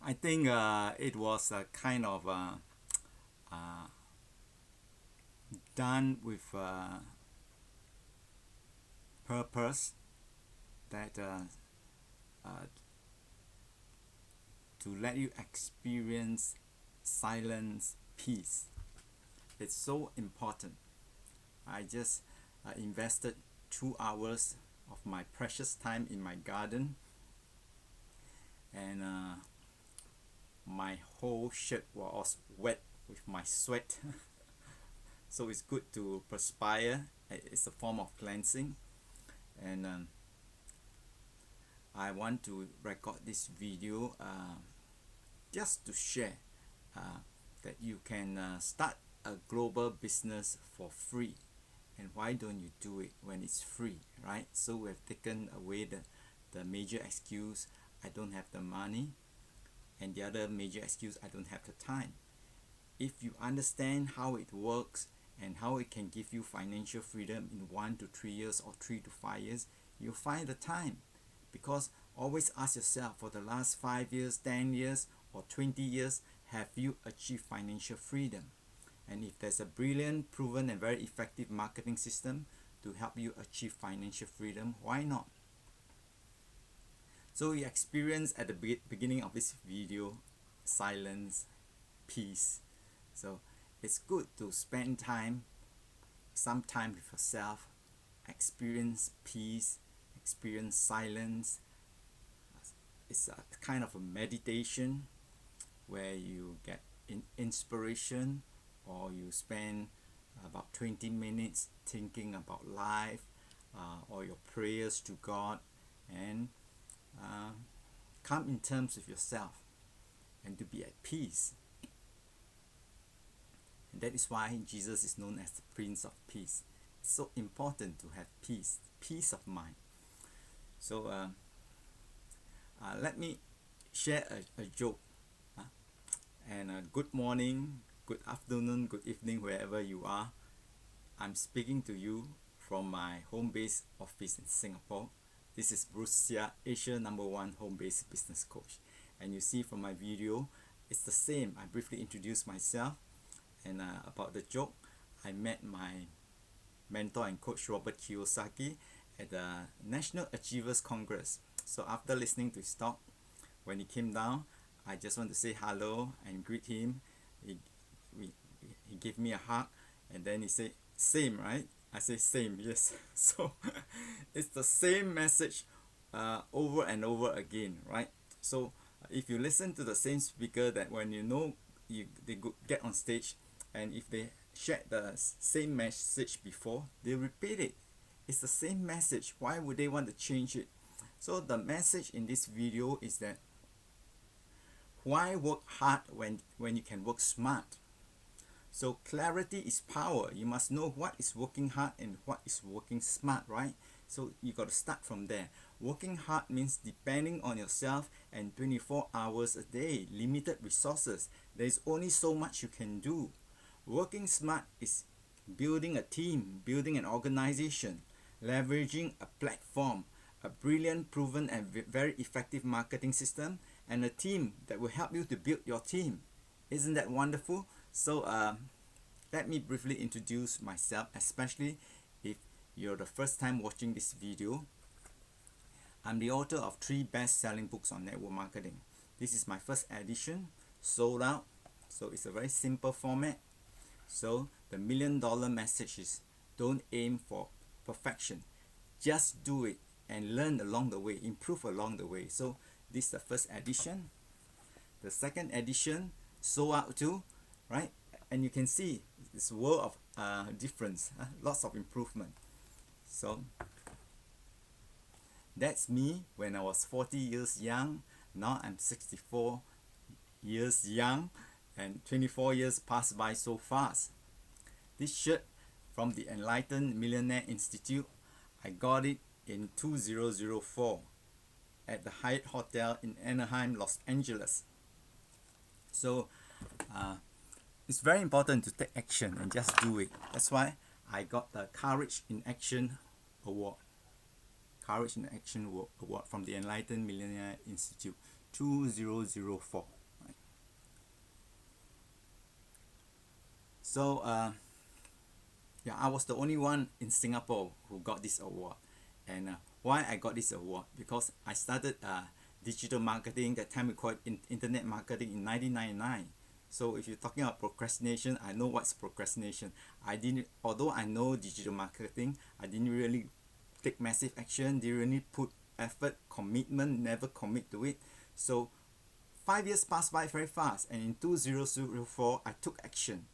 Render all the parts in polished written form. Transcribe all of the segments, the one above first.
I think it was a kind of done with purpose that uh, to let you experience silence, peace. It's so important. I just invested 2 hours of my precious time in my garden, and my whole shirt was wet with my sweat. So it's good to perspire. It's a form of cleansing, and I want to record this video just to share that you can start a global business for free. And why don't you do it when it's free, right? So we've taken away the major excuse, I don't have the money, and the other major excuse, I don't have the time. If you understand how it works and how it can give you financial freedom in 1 to 3 years or 3 to 5 years, you'll find the time. Because always ask yourself, for the last 5 years, 10 years, or 20 years, have you achieved financial freedom? And if there's a brilliant, proven, and very effective marketing system to help you achieve financial freedom, why not? So you experience at the beginning of this video silence, peace. So it's good to spend some time with yourself, experience peace, experience silence. It's a kind of a meditation where you get inspiration, or you spend about 20 minutes thinking about life, or your prayers to God, and come in terms with yourself and to be at peace. And that is why Jesus is known as the Prince of Peace. It's so important to have peace of mind. So let me share a joke. And good morning, good afternoon, good evening, wherever you are. I'm speaking to you from my home-based office in Singapore. This is Bruce Sia, Asia #1 home-based business coach. And you see from my video, it's the same. I briefly introduced myself, and about the joke, I met my mentor and coach Robert Kiyosaki at the National Achievers Congress. So after listening to his talk, when he came down, I just want to say hello and greet him. He gave me a hug, and then he said, same, right? I say same, yes. So it's the same message over and over again, right? So if you listen to the same speaker, that when they get on stage, and if they shared the same message before, they repeat it. It's the same message. Why would they want to change it? So the message in this video is that why work hard when you can work smart? So clarity is power. You must know what is working hard and what is working smart, right? So you got to start from there. Working hard means depending on yourself and 24 hours a day, limited resources. There is only so much you can do. Working smart is building a team, building an organization, leveraging a platform, a brilliant, proven, and very effective marketing system, and a team that will help you to build your team. Isn't that wonderful? So let me briefly introduce myself, especially if you're the first time watching this video. I'm the author of 3 best-selling books on network marketing. This is my first edition, sold out. So it's a very simple format. So the $1 million message is, don't aim for perfection. Just do it and learn along the way, improve along the way. So this is the first edition. The second edition sold out too, right? And you can see this world of difference, lots of improvement. So that's me when I was 40 years young. Now I'm 64 years young, and 24 years passed by so fast. This shirt from the Enlightened Millionaire Institute, I got it in 2004 at the Hyatt Hotel in Anaheim, Los Angeles. So it's very important to take action and just do it. That's why I got the Courage in Action Award. Courage in Action Award from the Enlightened Millionaire Institute 2004. Right? So yeah, I was the only one in Singapore who got this award. And why I got this award? Because I started digital marketing. That time we called internet marketing in 1999. So if you're talking about procrastination, I know what's procrastination. Although I know digital marketing, I didn't really take massive action, didn't really put effort, commitment, never commit to it. So 5 years passed by very fast, and in 2004 I took action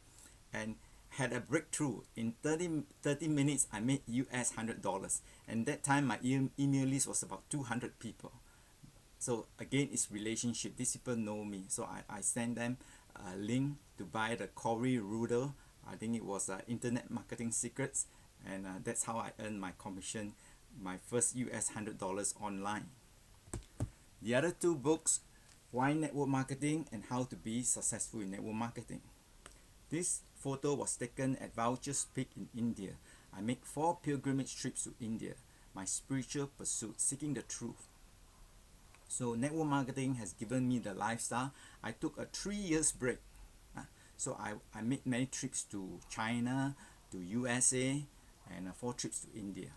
and had a breakthrough. In 30 minutes I made US $100, and that time my email list was about 200 people. So again, it's relationship. These people know me, so I send them a link to buy the Corey Rudel. I think it was Internet Marketing Secrets, and that's how I earned my commission, my first US $100 online. The other two books, Why Network Marketing and How to Be Successful in Network Marketing. This photo was taken at Voucher's Peak in India. I made 4 pilgrimage trips to India, my spiritual pursuit, seeking the truth. So network marketing has given me the lifestyle. I took a 3 years break. So I made many trips to China, to USA, and 4 trips to India.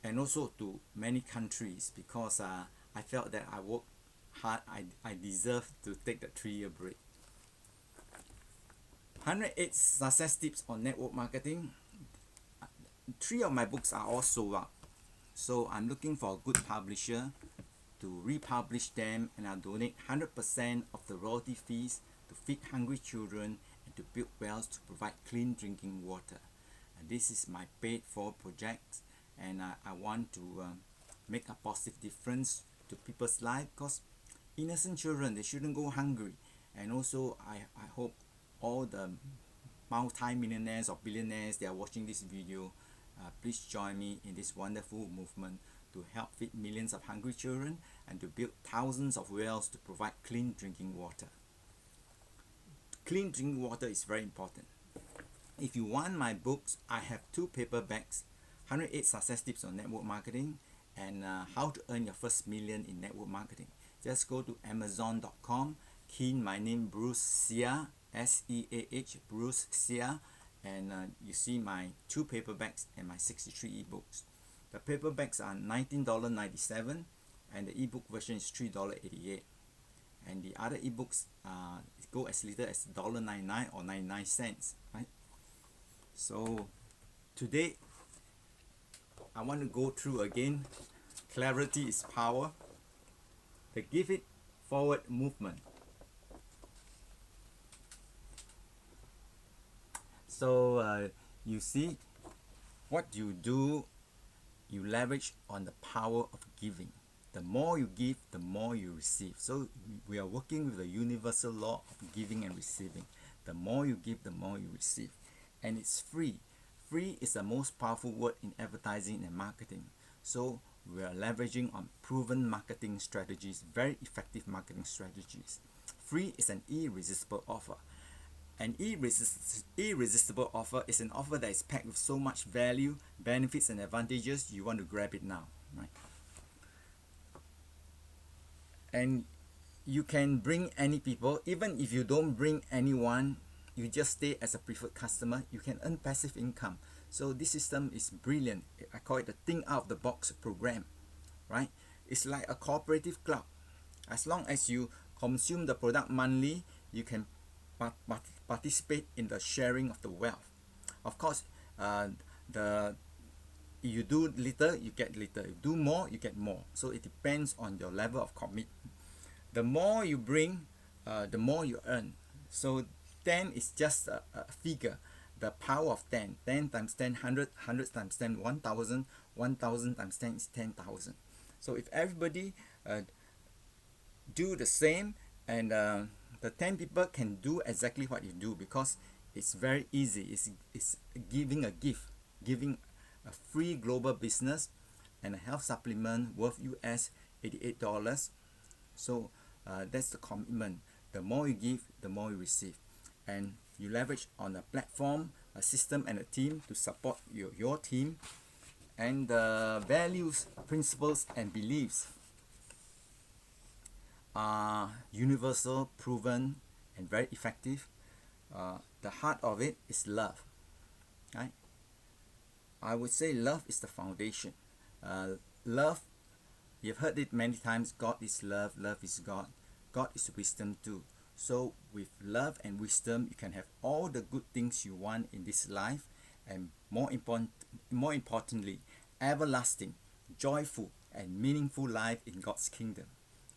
And also to many countries, because I felt that I worked hard. I deserved to take the 3-year break. 108 success tips on network marketing. 3 of my books are all sold out. So I'm looking for a good publisher to republish them, and I'll donate 100% of the royalty fees to feed hungry children and to build wells to provide clean drinking water. And this is my paid for project, and I want to make a positive difference to people's life, because innocent children, they shouldn't go hungry. And also I hope all the multi-millionaires or billionaires, they are watching this video, please join me in this wonderful movement to help feed millions of hungry children and to build thousands of wells to provide clean drinking water. Clean drinking water is very important. If you want my books, I have 2 paperbacks, 108 success tips on network marketing and how to earn your first million in network marketing. Just go to amazon.com, key in my name, Bruce Seah, S-E-A-H, Bruce Seah, and you see my 2 paperbacks and my 63 ebooks. The paperbacks are $19.97 and the ebook version is $3.88. And the other ebooks go as little as $1.99 or 99 cents, right? So today I want to go through again, clarity is power, the Give It Forward movement. So you see, what you do, you leverage on the power of giving. The more you give, the more you receive. So we are working with the universal law of giving and receiving. The more you give, the more you receive. And it's free. Free is the most powerful word in advertising and marketing. So we are leveraging on proven marketing strategies, very effective marketing strategies. Free is an irresistible offer. An irresistible offer is an offer that is packed with so much value, benefits and advantages, you want to grab it now, right? And you can bring any people. Even if you don't bring anyone, you just stay as a preferred customer, you can earn passive income. So this system is brilliant. I call it the think out of the box program, right? It's like a cooperative club. As long as you consume the product monthly, you can participate in the sharing of the wealth. Of course, you do little, you get little. You do more, you get more. So it depends on your level of commitment. The more you bring, the more you earn. So 10 is just a figure. The power of 10. 10 times 10, 100. 100 times 10, 1,000. 1,000 times 10 is 10,000. So if everybody do the same, and the 10 people can do exactly what you do, because it's very easy. It's giving a gift, giving a free global business and a health supplement worth US $88. So that's the commitment. The more you give, the more you receive. And you leverage on a platform, a system and a team to support your team, and the values, principles and beliefs. are universal, proven, and very effective. The heart of it is love, right? I would say love is the foundation. Love, you've heard it many times. God is love. Love is God. God is wisdom too. So with love and wisdom, you can have all the good things you want in this life, and more importantly, everlasting, joyful, and meaningful life in God's kingdom.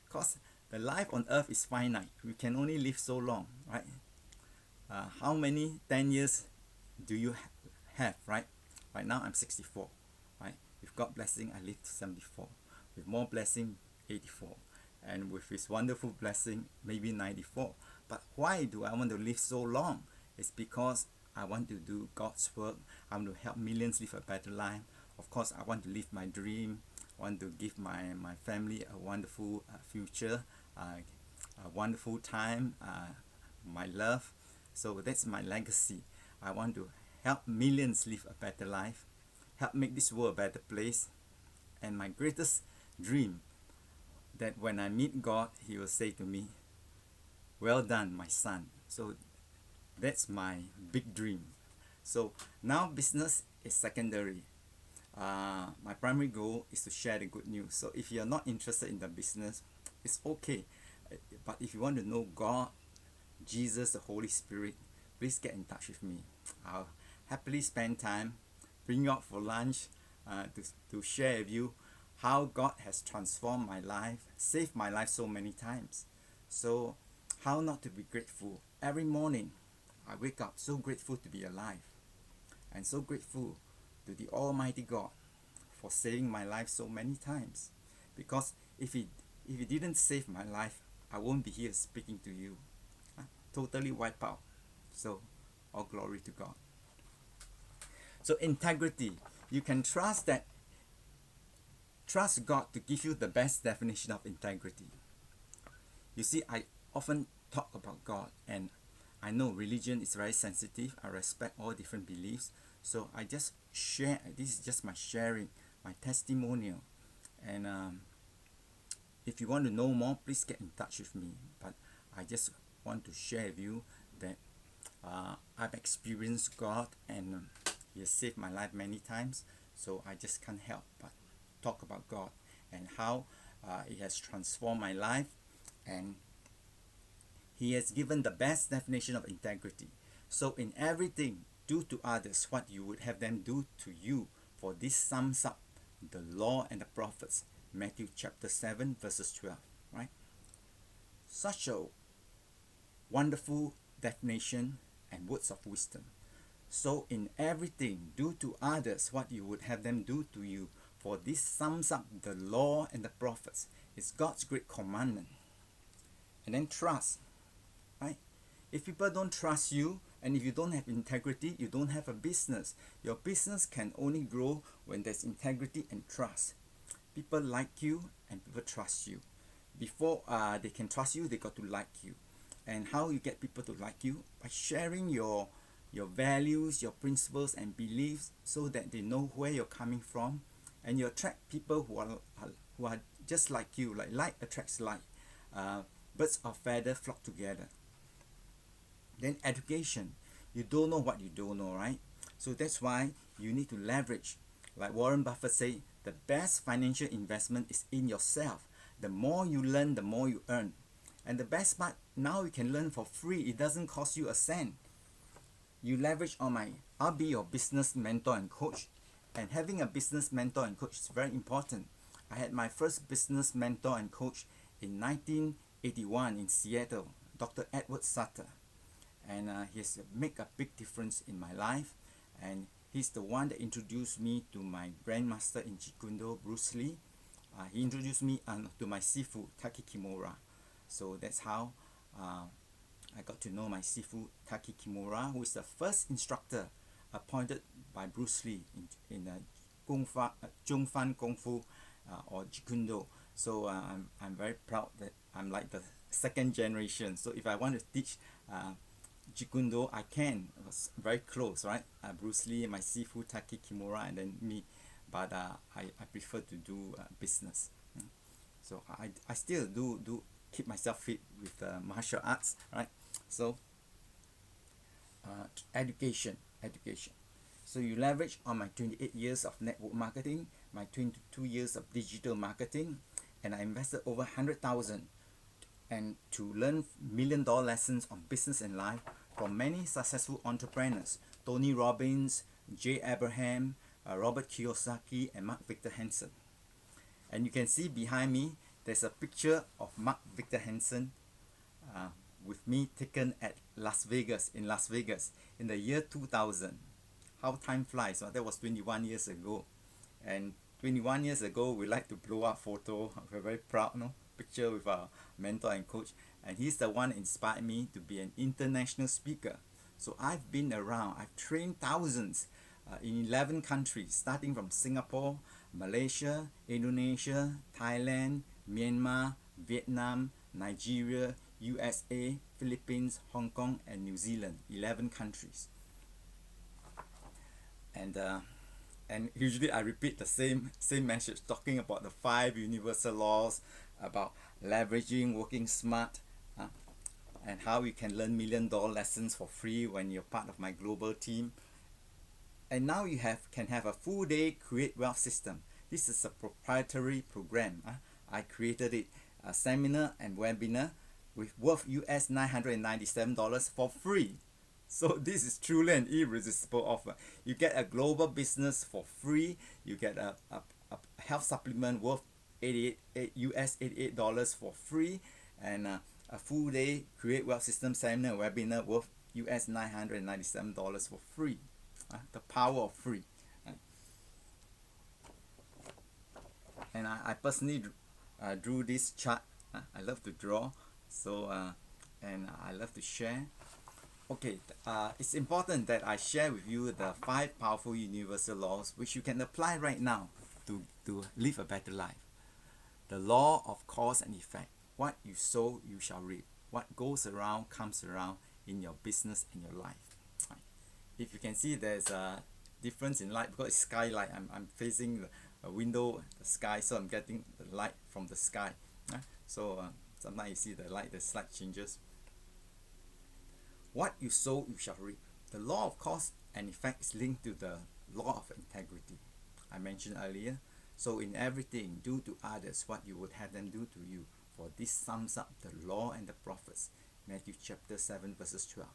Because the life on earth is finite. We can only live so long, right? How many 10 years do you have, right? Right now I'm 64, right? With God blessing, I live to 74. With more blessing, 84. And with His wonderful blessing, maybe 94. But why do I want to live so long? It's because I want to do God's work. I want to help millions live a better life. Of course, I want to live my dream. I want to give my family a wonderful future, a wonderful time, my love. So that's my legacy. I want to help millions live a better life, help make this world a better place. And my greatest dream, that when I meet God, He will say to me, "Well done, my son." So that's my big dream. So now business is secondary. My primary goal is to share the good news. So if you're not interested in the business, it's okay. But if you want to know God, Jesus, the Holy Spirit, please get in touch with me. I'll happily spend time, bring you out for lunch, to share with you how God has transformed my life, saved my life so many times. So how not to be grateful? Every morning I wake up so grateful to be alive, and so grateful to the Almighty God for saving my life so many times. Because if He didn't save my life, I won't be here speaking to you. Totally wipe out. So all glory to God. So integrity, you can trust God to give you the best definition of integrity. You see, I often talk about God, and I know religion is very sensitive. I respect all different beliefs. So I just share, this is just my sharing, my testimonial. And if you want to know more, please get in touch with me. But I just want to share with you that I've experienced God, and He has saved my life many times. So I just can't help but talk about God and how He has transformed my life, and He has given the best definition of integrity. So in everything, do to others what you would have them do to you, for this sums up the law and the prophets. Matthew chapter 7 verses 12, right? Such a wonderful definition and words of wisdom. So in everything, do to others what you would have them do to you, for this sums up the law and the prophets. It's God's great commandment. And then trust, right? If people don't trust you, and if you don't have integrity, you don't have a business. Your business can only grow when there's integrity and trust. People like you and people trust you. Before they can trust you, they got to like you. And how you get people to like you? By sharing your values, your principles and beliefs, so that they know where you're coming from, and you attract people who are just like you. Like attracts like. Birds of feather flock together. Then education. You don't know what you don't know, right? So that's why you need to leverage. Like Warren Buffett say, the best financial investment is in yourself. The more you learn, the more you earn. And the best part, now you can learn for free. It doesn't cost you a cent. You leverage on I'll be your business mentor and coach. And having a business mentor and coach is very important. I had my first business mentor and coach in 1981 in Seattle, Dr. Edward Sutter. And he has made a big difference in my life. And he's the one that introduced me to my grandmaster in Jeet Kune Do, Bruce Lee. He introduced me to my Sifu, Taki Kimura. So that's how I got to know my Sifu, Taki Kimura, who is the first instructor appointed by Bruce Lee in Zhong Fan Kung Fu or Jeet Kune Do. So I'm very proud that I'm like the second generation. So if I want to teach Jeet Kune Do, I can. It was very close, right? Bruce Lee, my Sifu, Taki Kimura, and then me. But I prefer to do business. So I still do keep myself fit with martial arts, right? So education. So you leverage on my 28 years of network marketing, my 22 years of digital marketing, and I invested over 100,000 and to learn $1,000,000 lessons on business and life from many successful entrepreneurs: Tony Robbins, Jay Abraham, Robert Kiyosaki, and Mark Victor Hansen. And you can see behind me, there's a picture of Mark Victor Hansen with me taken at Las Vegas, in the year 2000. How time flies. That was 21 years ago. And 21 years ago, we like to blow up photo. We're very proud, picture with our mentor and coach. And he's the one that inspired me to be an international speaker. So I've been around. I've trained thousands in 11 countries, starting from Singapore, Malaysia, Indonesia, Thailand, Myanmar, Vietnam, Nigeria, USA, Philippines, Hong Kong, and New Zealand. 11 countries. And usually I repeat the same message, talking about the 5 universal laws, about leveraging, working smart, and how you can learn $1,000,000 lessons for free when you're part of my global team. And now you can have a full day Create Wealth system. This is a proprietary program. I created it, a seminar and webinar with worth US $997 for free. So this is truly an irresistible offer. You get a global business for free. You get a health supplement worth US $88 for free, and a full day Create Wealth System seminar webinar worth US $997 for free. The power of free. And I personally drew this chart. I love to draw, so and I love to share. Okay, it's important that I share with you the 5 powerful universal laws which you can apply right now to live a better life. The law of cause and effect. What you sow, you shall reap. What goes around comes around in your business and your life. If you can see, there's a difference in light because it's skylight. I'm facing the window, the sky, so I'm getting the light from the sky. So sometimes you see the light, the slight changes. What you sow, you shall reap. The law of cause and effect is linked to the law of integrity I mentioned earlier. So in everything, do to others what you would have them do to you. For this sums up the law and the prophets. Matthew chapter 7 verses 12.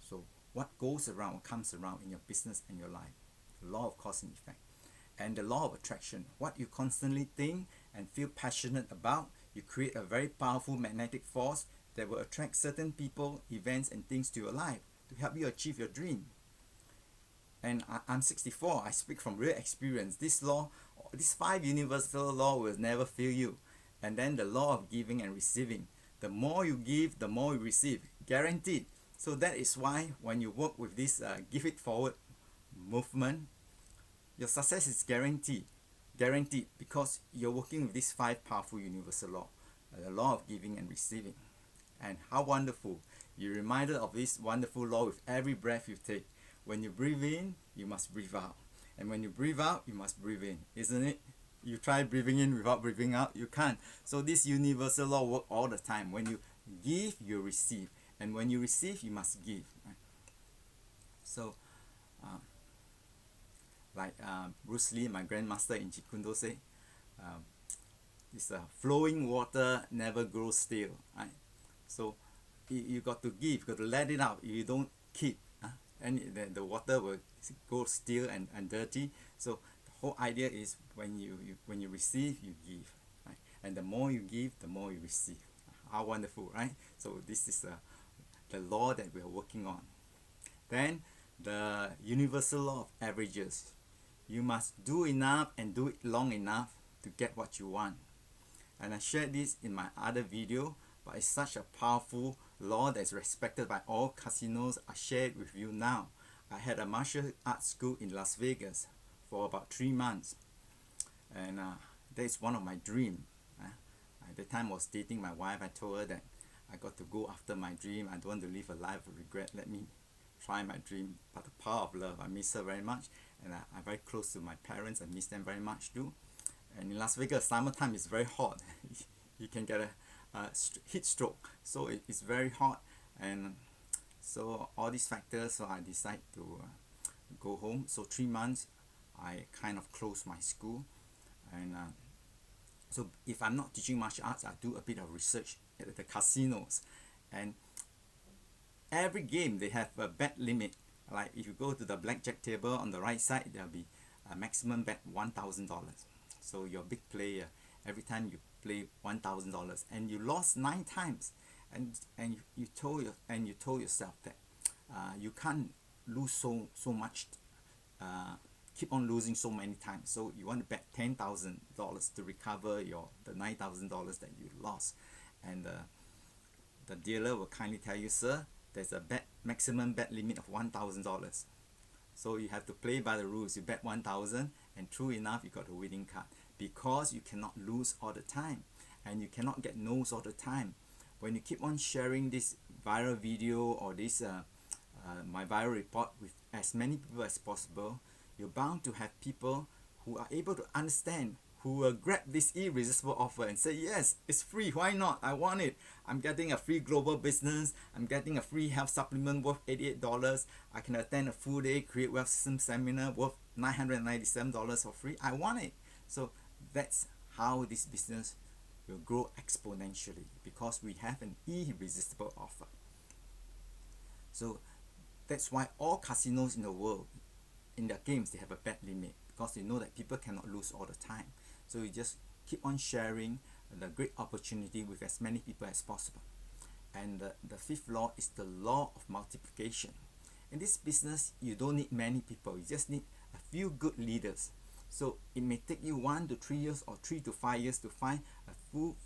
So what goes around comes around in your business and your life. The law of cause and effect. And the law of attraction. What you constantly think and feel passionate about, you create a very powerful magnetic force that will attract certain people, events, and things to your life to help you achieve your dream. And I'm 64. I speak from real experience. This 5 universal law will never fail you. And then the law of giving and receiving. The more you give, the more you receive. Guaranteed. So that is why when you work with this Give It Forward movement, your success is guaranteed. Guaranteed, because you're working with these 5 powerful universal laws. The law of giving and receiving. And how wonderful. You're reminded of this wonderful law with every breath you take. When you breathe in, you must breathe out. And when you breathe out, you must breathe in. Isn't it? You try breathing in without breathing out, you can't. So this universal law works all the time. When you give, you receive. And when you receive, you must give. Right? So, like Bruce Lee, my grandmaster in Jeet Kune Do, say, it's flowing water never grows stale. Right? So you got to give, you got to let it out. You don't keep, and the water will go stale and dirty. So the whole idea is when you receive, you give, right? And the more you give, the more you receive. How wonderful, right? So this is the law that we are working on. Then the universal law of averages. You must do enough and do it long enough to get what you want. And I shared this in my other video, but it's such a powerful law that is respected by all casinos. I share it with you now. I had a martial arts school in Las Vegas for about 3 months, and that is one of my dreams. At the time I was dating my wife. I told her that I got to go after my dream. I don't want to live a life of regret. Let me try my dream. But the power of love, I miss her very much, and I'm very close to my parents. I miss them very much too. And in Las Vegas, summertime is very hot. You can get heat stroke, so it's very hot, and so all these factors, so I decide to go home. So 3 months I kind of closed my school, and so if I'm not teaching martial arts, I do a bit of research at the casinos, and every game they have a bet limit. Like if you go to the blackjack table on the right side, there'll be a maximum bet $1,000. So you're a big player. Every time you play $1,000 and you lost 9 times, and you told yourself that you can't lose so much, keep on losing so many times. So you want to bet $10,000 to recover the $9,000 that you lost, and the dealer will kindly tell you, sir, there's a maximum bet limit of $1,000. So you have to play by the rules. You bet 1,000, and true enough, you got a winning card, because you cannot lose all the time, and you cannot get no's all the time. When you keep on sharing this viral video or this my viral report with as many people as possible, you're bound to have people who are able to understand, who will grab this irresistible offer and say, yes, it's free, why not, I want it, I'm getting a free global business, I'm getting a free health supplement worth $88, I can attend a full day create wealth system seminar worth $997 for free, I want it. So that's how this business will grow exponentially, because we have an irresistible offer. So that's why all casinos in the world, in their games, they have a bet limit, because they know that people cannot lose all the time. So you just keep on sharing the great opportunity with as many people as possible. And the fifth law is the law of multiplication. In this business, you don't need many people, you just need a few good leaders. So it may take you 1 to 3 years or 3 to 5 years to find a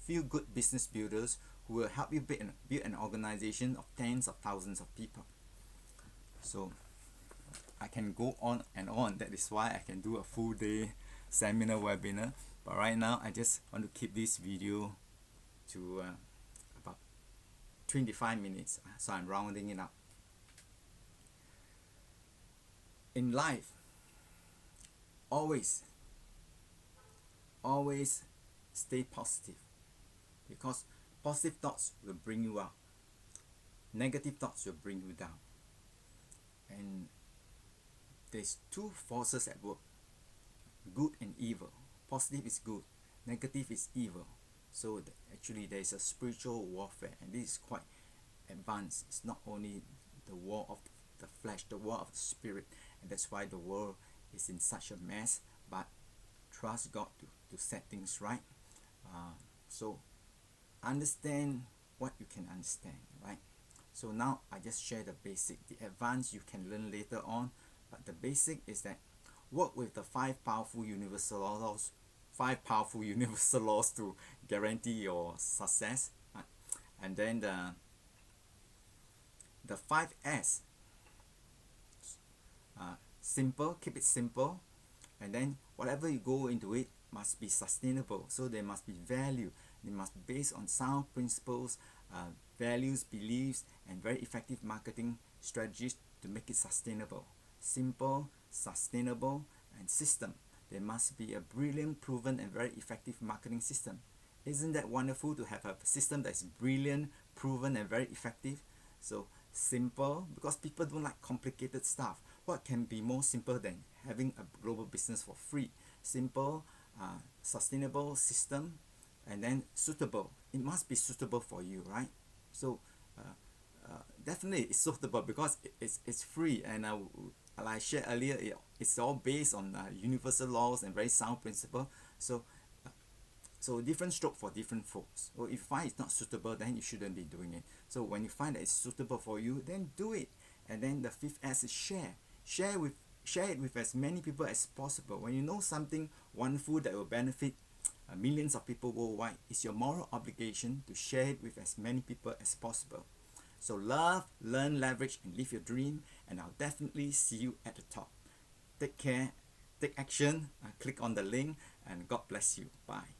few good business builders who will help you build an organization of tens of thousands of people. So I can go on and on. That is why I can do a full day seminar webinar. But right now, I just want to keep this video to about 25 minutes. So I'm rounding it up. In life, always stay positive, because positive thoughts will bring you up, negative thoughts will bring you down. And there's two forces at work, good and evil. Positive is good, negative is evil. So actually there's a spiritual warfare, and this is quite advanced. It's not only the war of the flesh, the war of the spirit, and that's why the world is in such a mess. But trust God to set things right. So understand what you can understand, right? So now I just share the basic. The advanced you can learn later on, but the basic is that work with the 5 powerful universal laws. 5 powerful universal laws to guarantee your success, right? And then the 5 S. Simple, keep it simple, and then whatever you go into it must be sustainable. So there must be value. It must be based on sound principles, values, beliefs, and very effective marketing strategies to make it sustainable. Simple, sustainable, and system. There must be a brilliant, proven, and very effective marketing system. Isn't that wonderful to have a system that is brilliant, proven, and very effective? So simple, because people don't like complicated stuff. What can be more simple than having a global business for free? Simple, sustainable system, and then suitable. It must be suitable for you, right? So definitely it's suitable because it's free, and like I shared earlier, it's all based on universal laws and very sound principle. So different stroke for different folks. So if you find it's not suitable, then you shouldn't be doing it. So when you find that it's suitable for you, then do it. And then the 5th S is share. Share it with as many people as possible. When you know something wonderful that will benefit millions of people worldwide, it's your moral obligation to share it with as many people as possible. So love, learn, leverage, and live your dream, and I'll definitely see you at the top. Take care, take action, click on the link, and God bless you. Bye.